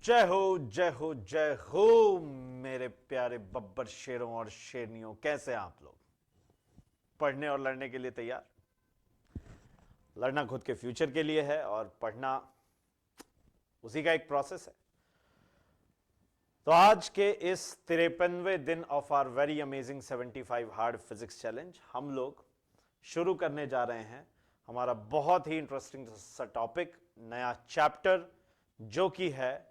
जय हो जय हो जय हो मेरे प्यारे बब्बर शेरों और शेरनियों। कैसे हैं आप लोग? पढ़ने और लड़ने के लिए तैयार? लड़ना खुद के फ्यूचर के लिए है और पढ़ना उसी का एक प्रोसेस है। तो आज के इस 53वें दिन of our very amazing 75 hard physics challenge हम लोग शुरू करने जा रहे हैं हमारा बहुत ही इंटरेस्टिंग सा टॉपिक, नया चैप्टर, जो कि है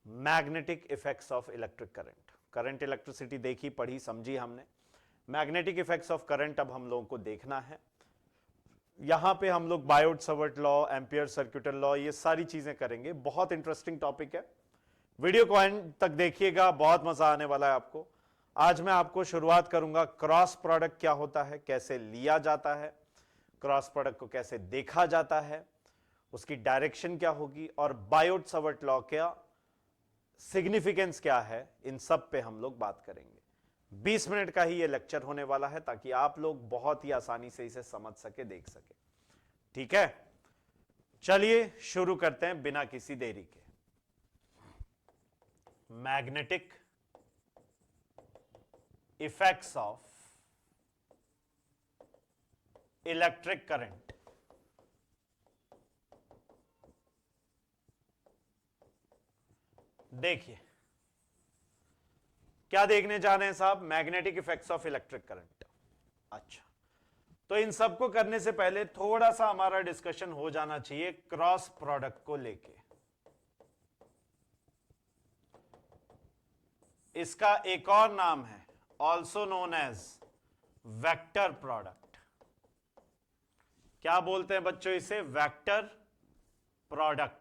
magnetic effects of electric current. Current electricity देखी, पढ़ी, समझी हमने। मैग्नेटिक इफेक्ट्स ऑफ करंट अब हम लोगों को देखना है। यहां पे हम लोग Biot Savart law, ampere सर्क्यूटल law, ये सारी चीजें करेंगे। बहुत इंटरेस्टिंग टॉपिक है, वीडियो को एंड तक देखिएगा, बहुत मजा आने वाला है आपको। आज मैं आपको शुरुआत करूंगा क्रॉस प्रोडक्ट क्या होता है, कैसे लिया जाता है, क्रॉस प्रोडक्ट को कैसे देखा जाता है, उसकी डायरेक्शन क्या होगी, और बायोट सावर्ट लॉ क्या सिग्निफिकेंस क्या है, इन सब पे हम लोग बात करेंगे। 20 मिनट का ही ये लेक्चर होने वाला है ताकि आप लोग बहुत ही आसानी से इसे समझ सके, देख सके। ठीक है, चलिए शुरू करते हैं बिना किसी देरी के। Magnetic effects of electric current. देखिए क्या देखने जा रहे हैं साहब, magnetic effects of electric current. अच्छा, तो इन सबको करने से पहले थोड़ा सा हमारा डिस्कशन हो जाना चाहिए क्रॉस प्रोडक्ट को लेके। इसका एक और नाम है also known as vector product. क्या बोलते हैं बच्चों इसे? Vector product.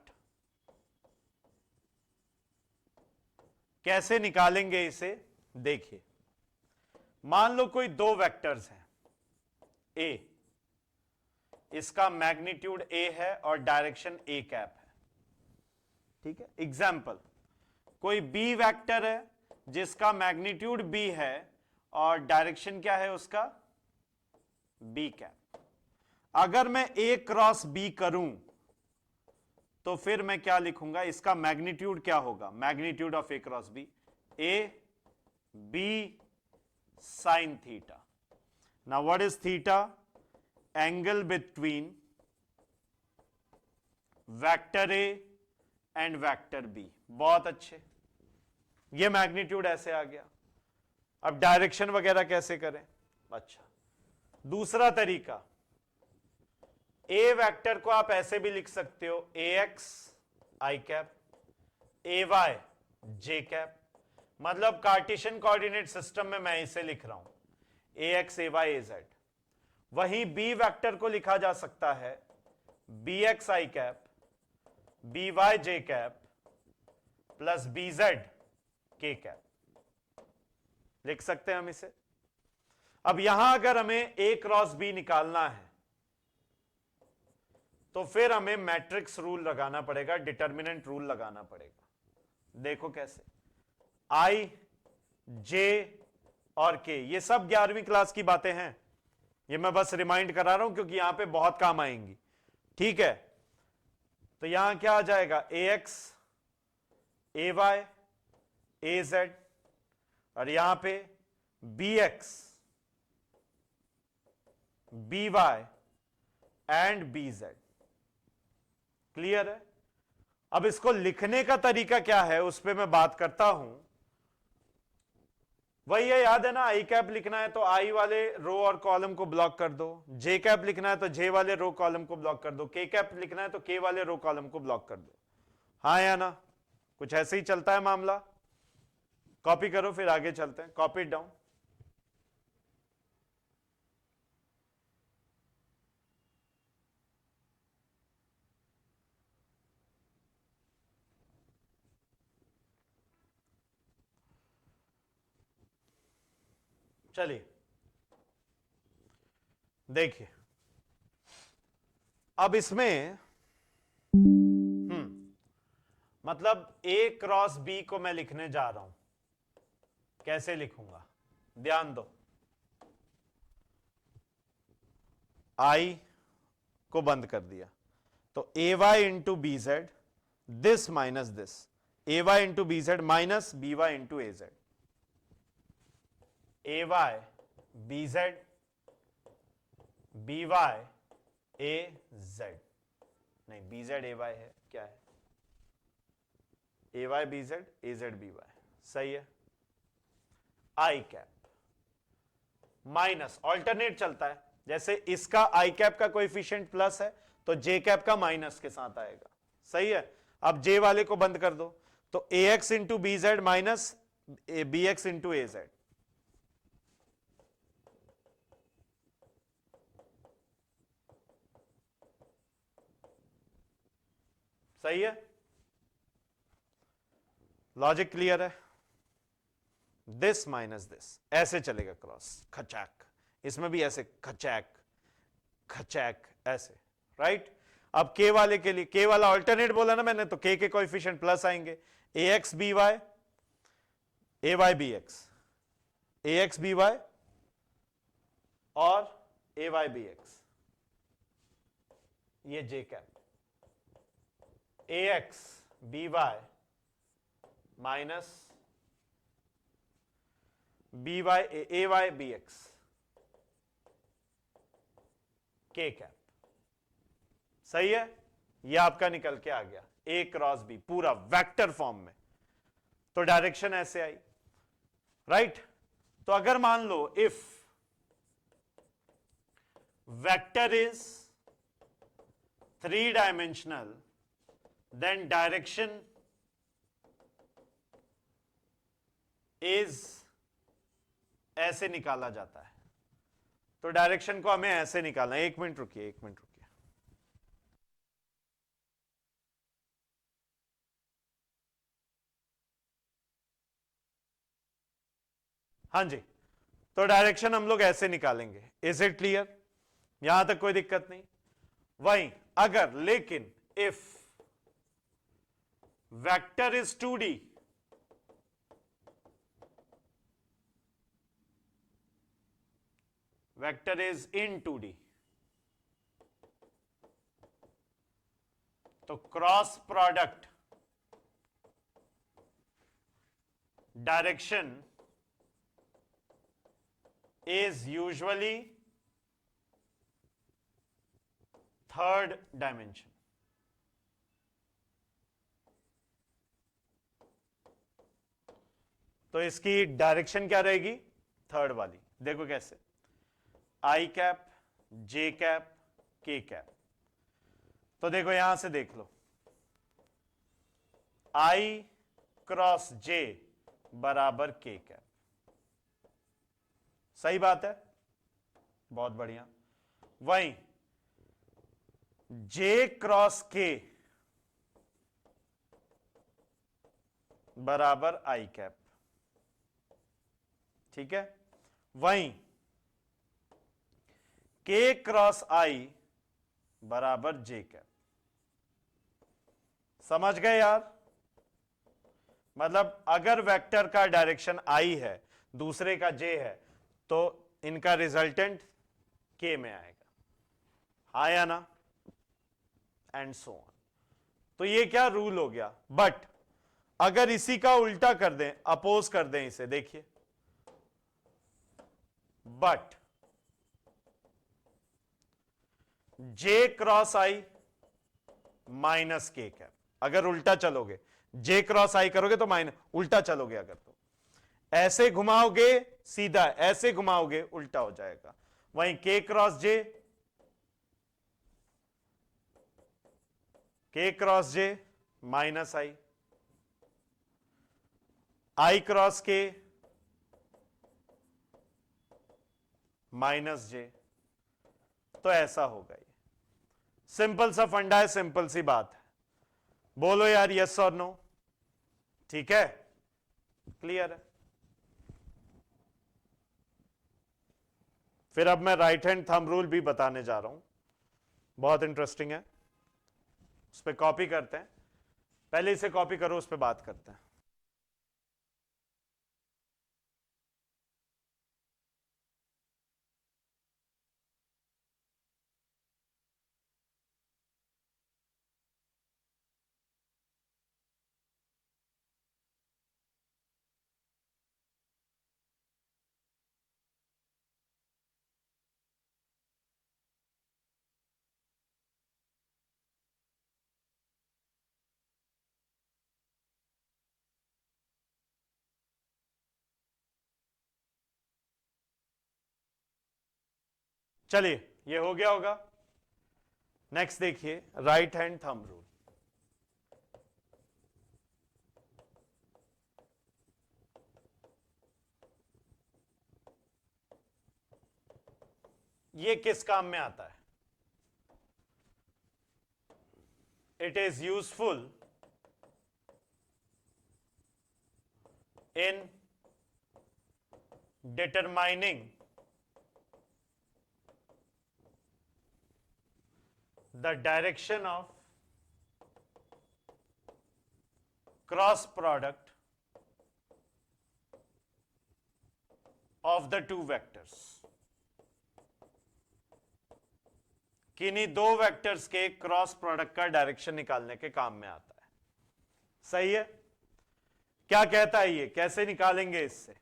कैसे निकालेंगे इसे? देखिए, मान लो कोई दो वेक्टर्स हैं, ए, इसका मैग्नीट्यूड ए है और डायरेक्शन ए कैप है। ठीक है, एग्जाम्पल, कोई बी वेक्टर है जिसका मैग्नीट्यूड बी है और डायरेक्शन क्या है उसका? B cap. अगर मैं ए क्रॉस बी करूं तो फिर मैं क्या लिखूंगा? इसका मैग्नीट्यूड क्या होगा? Magnitude of A cross B, A B sine theta. Now what is theta? Angle between vector A and vector B. बहुत अच्छे, ये मैग्नीट्यूड ऐसे आ गया। अब डायरेक्शन वगैरह कैसे करें? अच्छा, दूसरा तरीका, ए वेक्टर को आप ऐसे भी लिख सकते हो, ए एक्स आई कैप, ए वाई जे कैप। मतलब कार्टेशियन कोऑर्डिनेट सिस्टम में मैं इसे लिख रहा हूं, ए X A Y A Z. वहीं बी वेक्टर को लिखा जा सकता है बी एक्स आई कैप, बी वाई जे कैप प्लस बी जेड के कैप। लिख सकते हैं हम इसे। अब यहां अगर हमें ए क्रॉस बी निकालना है तो फिर हमें मैट्रिक्स रूल लगाना पड़ेगा, डिटर्मिनेंट रूल लगाना पड़ेगा। देखो कैसे, आई जे और के, ये सब 11वीं क्लास की बातें हैं, ये मैं बस रिमाइंड करा रहा हूं क्योंकि यहां पे बहुत काम आएंगी। ठीक है, तो यहां क्या आ जाएगा? A X A Y A Z, और यहां पे B X B Y and B Z. Clear है? अब इसको लिखने का तरीका क्या है उस पर मैं बात करता हूं। वही है, याद है ना, आई कैप लिखना है तो आई वाले रो और कॉलम को ब्लॉक कर दो, जे कैप लिखना है तो जे वाले रो कॉलम को ब्लॉक कर दो, के कैप लिखना है तो के वाले रो कॉलम को ब्लॉक कर दो। हाँ या ना? कुछ ऐसे ही चलता है मामला। कॉपी करो, फिर आगे चलते हैं। Copy down. चलिए देखिए, अब इसमें मतलब ए क्रॉस बी को मैं लिखने जा रहा हूं, कैसे लिखूंगा? ध्यान दो, आई को बंद कर दिया तो A Y into B Z, this minus this, A Y into B Z minus B Y into A Z, A Y B Z B Y A Z, नहीं बी जेड ए वाई है, क्या है, A Y B Z A Z B Y, सही है। आई cap minus alternate चलता है, जैसे इसका आई कैप का कोएफिशिएंट प्लस है तो जे कैप का माइनस के साथ आएगा, सही है। अब जे वाले को बंद कर दो, तो A X into B Z minus B X into A Z, सही है। लॉजिक क्लियर है। दिस माइनस दिस ऐसे चलेगा क्रॉस, खचैक, इसमें भी ऐसे खचैक खचैक ऐसे, राइट। अब के वाले के लिए, के वाला ऑल्टरनेट बोला ना मैंने, तो के कोएफिशिएंट प्लस आएंगे, A X B Y A Y B X, A X B Y और ए वाई बी एक्स, ये J cap, A X B Y minus B Y A Y B X, K cap, सही है। यह आपका निकल के आ गया ए क्रॉस बी पूरा वेक्टर फॉर्म में, तो डायरेक्शन ऐसे आई, राइट। तो अगर मान लो if vector is 3 dimensional then direction is ऐसे निकाला जाता है, तो डायरेक्शन को हमें ऐसे निकालना है। 1 मिनट रुकिए, 1 मिनट रुकिए। हाँ जी, तो डायरेक्शन हम लोग ऐसे निकालेंगे। Is it clear? यहां तक कोई दिक्कत नहीं। वहीं अगर, लेकिन if vector is 2D, vector is in 2D, तो cross product direction is usually third dimension. तो इसकी डायरेक्शन क्या रहेगी? थर्ड वाली। देखो कैसे, आई कैप जे कैप के कैप। तो देखो यहां से देख लो, आई क्रॉस जे बराबर के कैप, सही बात है, बहुत बढ़िया। वहीं जे क्रॉस के बराबर आई कैप, ठीक है। वहीं के क्रॉस आई बराबर जे कैप। समझ गए यार? मतलब अगर वेक्टर का डायरेक्शन आई है, दूसरे का जे है, तो इनका रिजल्टेंट के में आएगा, आया ना, एंड सो ऑन। तो ये क्या रूल हो गया। बट अगर इसी का उल्टा कर दें, अपोज कर दें इसे, देखिए, but J cross I minus के कैप, अगर उल्टा चलोगे, जे क्रॉस आई करोगे तो माइनस, उल्टा चलोगे अगर, तो ऐसे घुमाओगे सीधा, ऐसे घुमाओगे उल्टा हो जाएगा। वहीं के क्रॉस जे, के क्रॉस जे माइनस आई क्रॉस के माइनस जे, तो ऐसा होगा। ये सिंपल सा फंडा है, सिंपल सी बात है। बोलो यार यस और नो, ठीक है, क्लियर है। फिर अब मैं राइट हैंड थंब रूल भी बताने जा रहा हूं, बहुत इंटरेस्टिंग है, उस पर कॉपी करते हैं। पहले इसे कॉपी करो, उस पर बात करते हैं। चलिए ये हो गया होगा। नेक्स्ट देखिए राइट हैंड थंब रूल। ये किस काम में आता है? It is useful in determining the direction of cross product of the two vectors। किन्हीं दो वेक्टर्स के क्रॉस प्रोडक्ट का डायरेक्शन निकालने के काम में आता है। सही है? क्या कहता है ये, कैसे निकालेंगे इससे?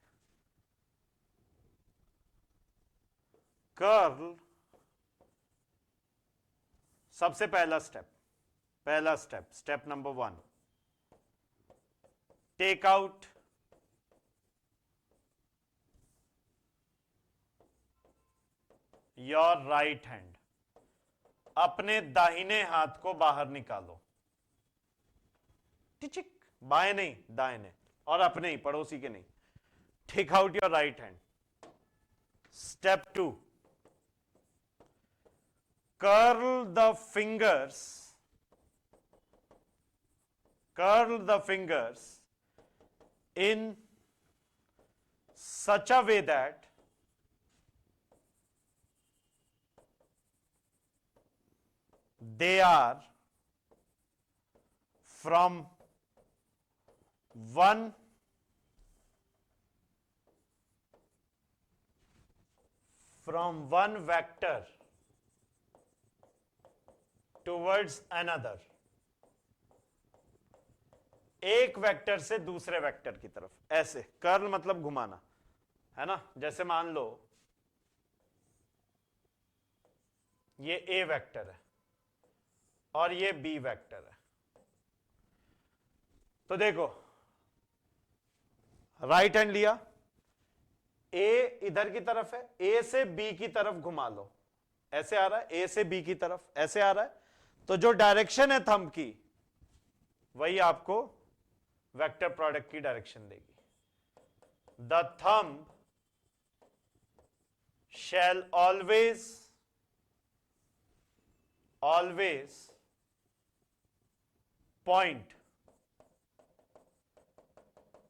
कर्ल, सबसे पहला step, step number 1, take out your right hand, अपने दाहिने हाथ को बाहर निकालो। टिचिक, बाएं नहीं दाहिने, और अपने ही, पड़ोसी के नहीं। Take out your right hand. Step 2, curl the fingers in such a way that they are from one vector towards another, एक वेक्टर से दूसरे वेक्टर की तरफ। ऐसे कर्ल मतलब घुमाना है ना। जैसे मान लो ये ए वेक्टर है और ये बी वेक्टर है, तो देखो राइट हैंड लिया, ए इधर की तरफ है, ए से बी की तरफ घुमा लो। ऐसे आ रहा है, ए से बी की तरफ ऐसे आ रहा है, तो जो डायरेक्शन है थंब की वही आपको वेक्टर प्रोडक्ट की डायरेक्शन देगी। The thumb shall always point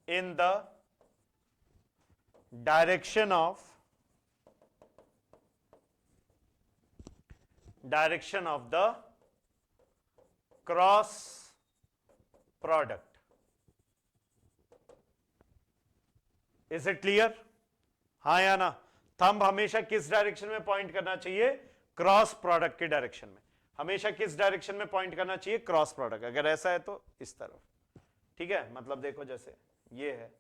in the direction of the cross product। Is it clear? हाँ या ना? थंब हमेशा किस डायरेक्शन में पॉइंट करना चाहिए? क्रॉस प्रोडक्ट के डायरेक्शन में। हमेशा किस डायरेक्शन में पॉइंट करना चाहिए? Cross product. अगर ऐसा है तो इस तरफ, ठीक है। मतलब देखो जैसे ये है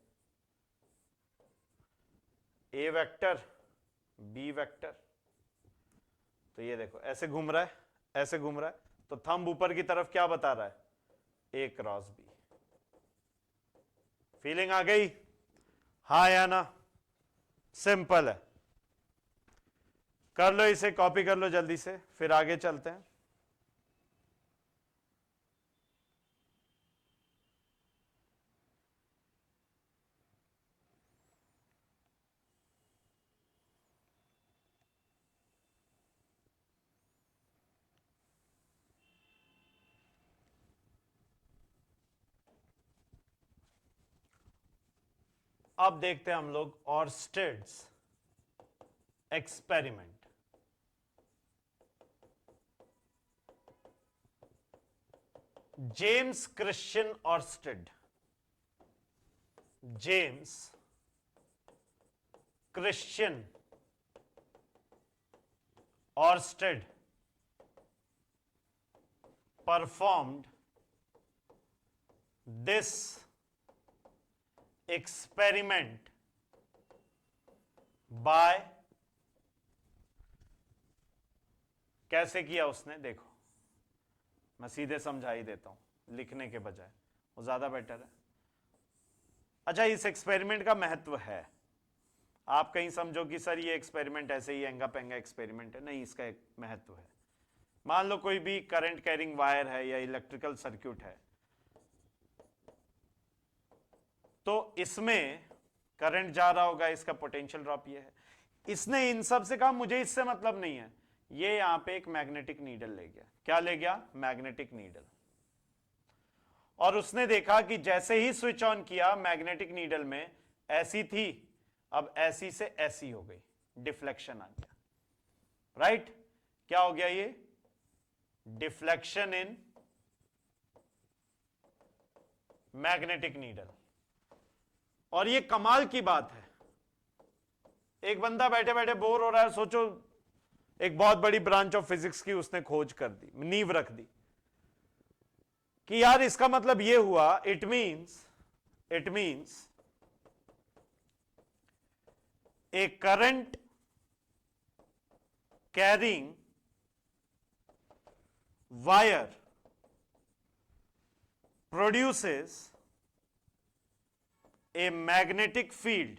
ए वेक्टर बी वेक्टर, तो ये देखो ऐसे घूम रहा है, ऐसे घूम रहा है, तो थंब ऊपर की तरफ क्या बता रहा है? ए क्रॉस बी। फीलिंग आ गई? हाँ या ना? सिंपल है। कर लो इसे, कॉपी कर लो जल्दी से, फिर आगे चलते हैं। अब देखते हैं हम लोग Oersted's experiment. James Christian Oersted, James Christian Oersted performed this experiment by, कैसे किया उसने? देखो मैं सीधे समझा ही देता हूं लिखने के बजाय, वो ज्यादा बेटर है। अच्छा, इस एक्सपेरिमेंट का महत्व है, आप कहीं समझो कि सर ये एक्सपेरिमेंट ऐसे ही एंगा पेंगा एक्सपेरिमेंट है, नहीं, इसका एक महत्व है। मान लो कोई भी करंट कैरिंग वायर है या इलेक्ट्रिकल सर्किट है, तो इसमें करंट जा रहा होगा, इसका पोटेंशियल ड्रॉप ये है। इसने इन सब से कहा मुझे इससे मतलब नहीं है, ये यहां पे एक मैग्नेटिक नीडल ले गया। क्या ले गया? Magnetic needle. और उसने देखा कि जैसे ही स्विच ऑन किया, मैग्नेटिक नीडल में ऐसी थी, अब ऐसी से ऐसी हो गई, डिफ्लेक्शन आ गया। राइट? क्या हो गया? ये डिफ्लेक्शन इन मैग्नेटिक नीडल। और ये कमाल की बात है, एक बंदा बैठे बैठे बोर हो रहा है, सोचो एक बहुत बड़ी ब्रांच ऑफ फिजिक्स की उसने खोज कर दी, नींव रख दी कि यार इसका मतलब ये हुआ, it means A current carrying wire produces a magnetic field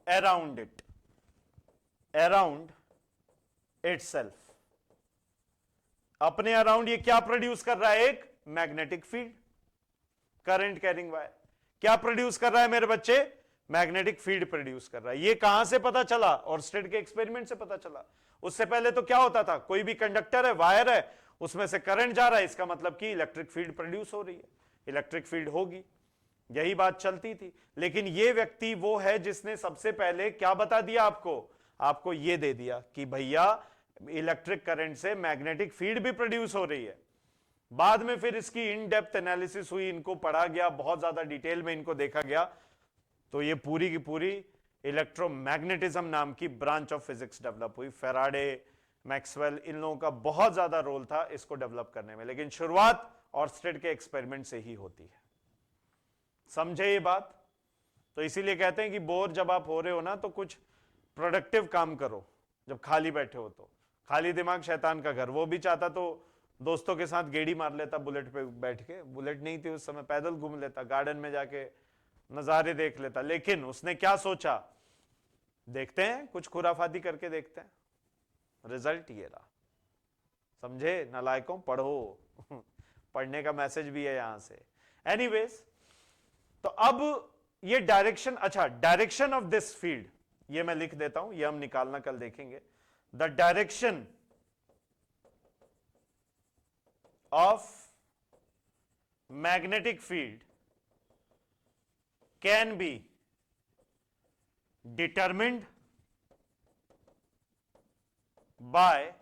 around itself। अपने अराउंड ये क्या प्रोड्यूस कर रहा है? एक magnetic field. Current carrying wire क्या प्रोड्यूस कर रहा है मेरे बच्चे? मैग्नेटिक फील्ड प्रोड्यूस कर रहा है। ये कहां से पता चला? ऑर्स्टेड के एक्सपेरिमेंट से पता चला। उससे पहले तो क्या होता था, कोई भी कंडक्टर है, वायर है, उसमें से करंट जा रहा है, इसका मतलब कि इलेक्ट्रिक फील्ड प्रोड्यूस हो रही है, इलेक्ट्रिक फील्ड होगी, यही बात चलती थी। लेकिन ये व्यक्ति वो है जिसने सबसे पहले क्या बता दिया आपको ये दे दिया कि भैया इलेक्ट्रिक करंट से मैग्नेटिक फील्ड भी प्रोड्यूस हो रही है। बाद में फिर इसकी इन डेप्थ एनालिसिस हुई, इनको पढ़ा गया, बहुत ज्यादा डिटेल में इनको देखा गया, तो ये पूरी की पूरी इलेक्ट्रोमैग्नेटिज्म नाम की ब्रांच ऑफ फिजिक्स डेवलप हुई। फेराडे, मैक्सवेल, इन लोगों का बहुत ज्यादा रोल था इसको डेवलप करने में, लेकिन शुरुआत ऑर्स्टेड के एक्सपेरिमेंट से ही होती है। समझे ये बात? तो इसीलिए कहते हैं कि बोर जब आप हो रहे हो ना, तो कुछ प्रोडक्टिव काम करो। जब खाली बैठे हो तो, खाली दिमाग शैतान का घर। वो भी चाहता तो दोस्तों के साथ गेड़ी मार लेता बुलेट पे बैठ के, बुलेट नहीं थी उस समय, पैदल घूम लेता, गार्डन में जाके नजारे देख लेता। लेकिन उसने क्या सोचा? देखते हैं, कुछ खुराफाती करके देखते हैं, रिजल्ट ये रहा। समझे नालायकों? पढ़ो पढ़ने का मैसेज भी है यहां से। एनीवेज, तो अब ये डायरेक्शन, अच्छा, डायरेक्शन ऑफ दिस फील्ड ये मैं लिख देता हूं, ये हम निकालना कल देखेंगे। The direction of magnetic field can be determined by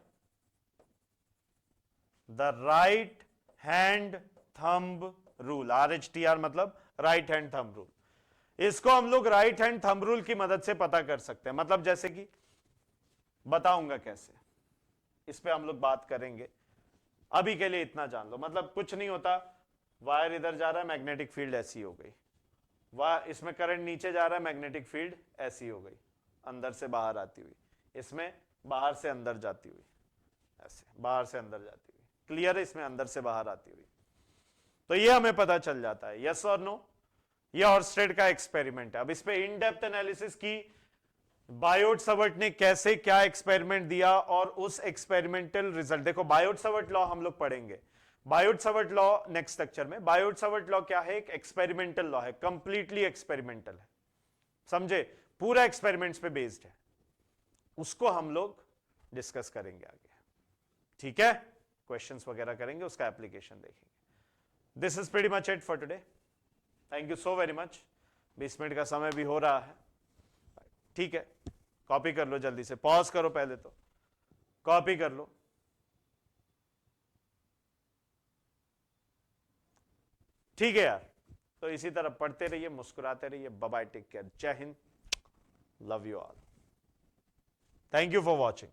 the right hand thumb rule. RHTR मतलब राइट हैंड थंब रूल। इसको हम लोग राइट हैंड थंब रूल की मदद से पता कर सकते हैं। मतलब जैसे कि बताऊंगा कैसे, इस पे हम लोग बात करेंगे, अभी के लिए इतना जान लो। मतलब कुछ नहीं होता, वायर इधर जा रहा है, मैग्नेटिक फील्ड ऐसी हो गई, इसमें करंट नीचे जा रहा है, मैग्नेटिक फील्ड ऐसी हो गई, अंदर से बाहर आती हुई, इसमें बाहर से अंदर जाती हुई, ऐसे बाहर से अंदर जाती हुई। क्लियर है? इसमें अंदर से बाहर आती हुई। तो ये हमें पता चल जाता है, यस और नो। ये ऑर्स्टेड का एक्सपेरिमेंट है। अब इस पे इन डेप्थ एनालिसिस की बायोट-सवर्ट ने कैसे क्या एक्सपेरिमेंट दिया और उस एक्सपेरिमेंटल रिजल्ट देखो। बायोट-सवर्ट लॉ हम लोग पढ़ेंगे, बायोट-सवर्ट लॉ नेक्स्ट लेक्चर में। बायोट-सवर्ट लॉ क्या है? एक एक्सपेरिमेंटल लॉ है, कंप्लीटली एक्सपेरिमेंटल है, समझे? पूरा एक्सपेरिमेंट्स पे बेस्ड है, उसको हम लोग डिस्कस करेंगे आगे, ठीक है? क्वेश्चंस वगैरह करेंगे, उसका एप्लीकेशन देखेंगे। This is pretty much it for today. Thank you so very much. 20 minute का समय भी हो रहा है, ठीक है? कॉपी कर लो जल्दी से, पॉज करो पहले तो, कॉपी कर लो। ठीक है यार, तो इसी तरह पढ़ते रहिए, मुस्कुराते रहिए। बाय बाय, टेक केयर, जय Hind, love you all, thank you for watching.